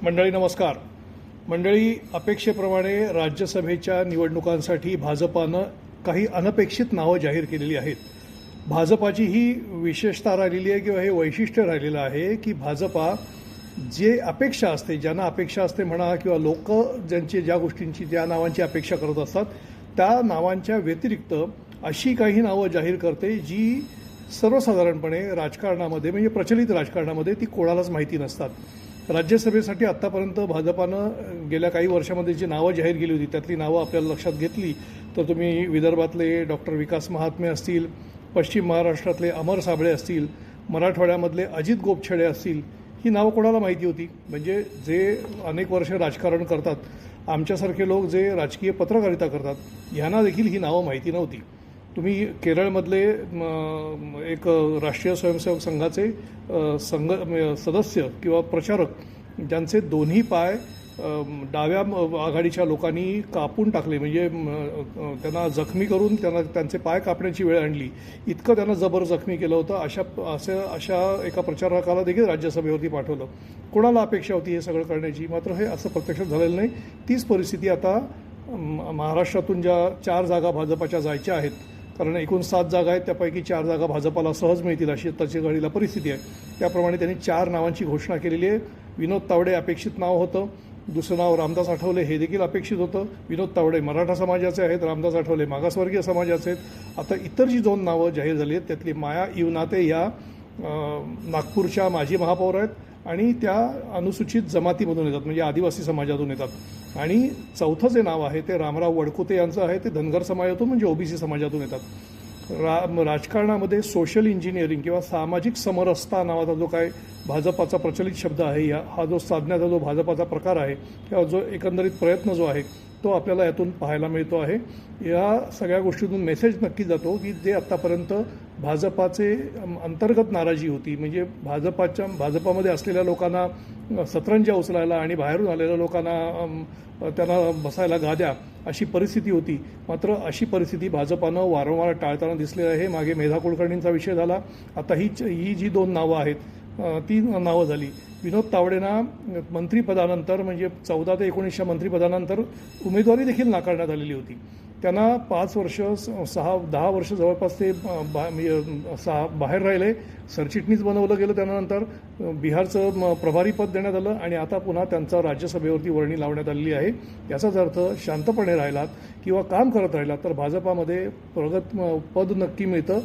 मंडळी नमस्कार. मंडळी, अपेक्षेप्रमाणे राज्यसभेच्या निवडणुकांसाठी भाजपानं काही अनपेक्षित नावं जाहीर केलेली आहेत. भाजपाची ही विशेषता राहिलेली आहे किंवा हे वैशिष्ट्य राहिलेलं आहे की भाजपा जे अपेक्षा असते, ज्यांना अपेक्षा असते म्हणा, किंवा लोक ज्यांची ज्या गोष्टींची ज्या नावांची अपेक्षा करत असतात त्या नावांच्या व्यतिरिक्त अशी काही नावं जाहीर करते जी सर्वसाधारणपणे राजकारणामध्ये, म्हणजे प्रचलित राजकारणामध्ये ती कोणालाच माहिती नसतात. राज्यसभेसाठी आत्तापर्यंत भाजपानं गेल्या काही वर्षामध्ये जी नावं जाहीर केली होती त्यातली नावं आपल्याला लक्षात घेतली तर तुम्ही विदर्भातले डॉक्टर विकास महात्मे असतील, पश्चिम महाराष्ट्रातले अमर साबळे असतील, मराठवाड्यामधले अजित गोपछडे असतील, ही नावं कोणाला माहिती होती? म्हणजे जे अनेक वर्ष राजकारण करतात, आमच्यासारखे लोक जे राजकीय पत्रकारिता करतात, ह्यांना देखील ही नावं माहिती नव्हती. तुम्ही केरळमधले एक राष्ट्रीय स्वयंसेवक संघाचे सदस्य किंवा प्रचारक ज्यांचे दोन्ही पाय डाव्या आघाडीच्या लोकांनी कापून टाकले, म्हणजे त्यांना जखमी करून त्यांचे पाय कापण्याची वेळ आणली, इतकं त्यांना जबर जखमी केलं होतं. अशा एका प्रचारकाला देखील राज्यसभेवरती पाठवलं. कोणाला अपेक्षा होती हे सगळं करण्याची? मात्र हे असं प्रत्यक्षात झालेलं नाही. तीच परिस्थिती आता महाराष्ट्रातून ज्या 4 जागा भाजपाच्या जायच्या आहेत, कारण एकूण 7 जागा आहेत, त्यापैकी 4 जागा भाजपाला सहज मिळतील अशी आत्ताची घडीला परिस्थिती आहे. त्याप्रमाणे त्यांनी 4 नावांची घोषणा केलेली आहे. विनोद तावडे अपेक्षित नाव होतं. दुसरं नाव रामदास आठवले, हे देखील अपेक्षित होतं. विनोद तावडे मराठा समाजाचे आहेत, रामदास आठवले मागासवर्गीय समाजाचे आहेत. आता इतर जी 2 नावं जाहीर झाली आहेत त्यातली माया इवनाते या नागपूरच्या माजी महापौर आहेत आणि त्या अनुसूचित जमातीमधून येतात, म्हणजे आदिवासी समाजातून येतात. आणि चौथं जे नाव आहे ते रामराव वडकुते यांचं आहे, ते धनगर समाजातून म्हणजे ओबीसी समाजातून येतात. राजकारणामध्ये सोशल इंजिनिअरिंग किंवा सामाजिक समरसता नावाचा जो काय भाजपाचा प्रचलित शब्द आहे, हा जो साधण्याचा जो भाजपाचा प्रकार आहे किंवा जो एकंदरीत प्रयत्न जो आहे तो आपल्याला यातून पाहायला मिळतो आहे. या सगळ्या गोष्टीतून मेसेज नक्की जातो की जे आत्तापर्यंत भाजपाचे अंतर्गत नाराजी होती, म्हणजे भाजपामध्ये असलेल्या लोकांना सतरंज्या उचलायला आणि बाहेरून आलेल्या लोकांना त्यांना बसायला गाद्या, अशी परिस्थिती होती. मात्र अशी परिस्थिती भाजपानं वारंवार टाळताना दिसलेली आहे. मागे मेधा कुलकर्णींचा विषय झाला, आता ही जी 2 नावं आहेत ती नावं झाली. विनोद तावडेंना मंत्रिपदानंतर, म्हणजे 14 ते 19च्या मंत्रिपदानंतर उमेदवारी देखील नाकारण्यात आलेली होती. त्यांना 5 वर्ष 10 वर्ष जवळपास ते बाहेर राहिले. सरचिटणीस बनवलं गेलं, त्यानंतर बिहारचं प्रभारीपद देण्यात आलं आणि आता पुन्हा त्यांचा राज्यसभेवरती वर्णी लावण्यात आलेली आहे. याचाच अर्थ शांतपणे राहिलात किंवा काम करत राहिलात तर भाजपामध्ये प्रगत पद नक्की मिळतं.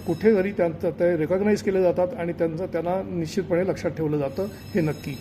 कुठे जरी ते रेकॉग्नाईज केले जातात आणि त्यांना निश्चितपणे लक्षात ठेवलं जातं, हे नक्की.